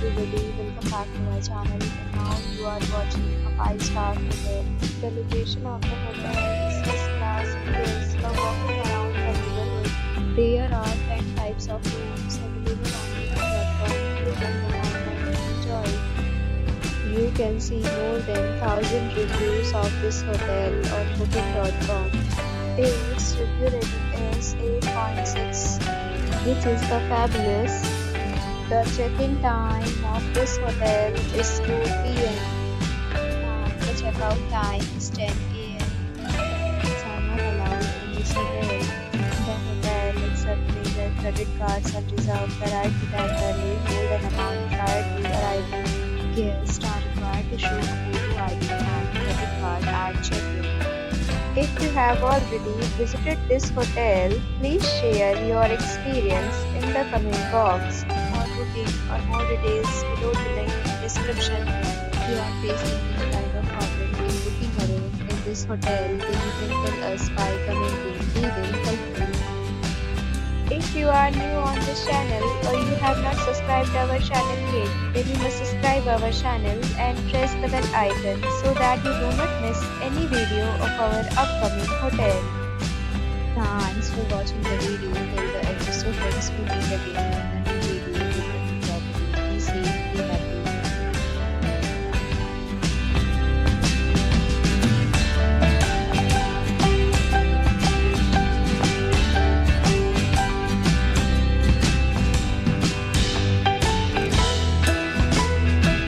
everybody, welcome back to my channel. And now you are watching a 5-star hotel. The location of the hotel is first class and guests love walking around the neighborhood. There are 10 types of rooms available on booking.com. Click on the online and enjoy. You can see more than 1,000 reviews of this hotel on booking.com. Its review rating is 8.6, which is the fabulous. The check-in time of this hotel is 2 p.m. and the check-out time is 10 a.m. Pets are not allowed in this hotel. The hotel accepts major credit cards and reserves the right to temporarily hold an amount prior to arrival. Guests are required to show a photo ID and credit card at check-in. If you have already visited this hotel, please share your experience in the comment box. For booking or more details, below the link in the description. If you are facing any kind of problem in booking a room in this hotel, then you can tell us by commenting. We will help you. If you are new on this channel or you have not subscribed our channel yet, then you must subscribe our channel and press the bell icon so that you do not miss any video of our upcoming hotel. Thanks for watching the video till the end. So friends, we meet again in a new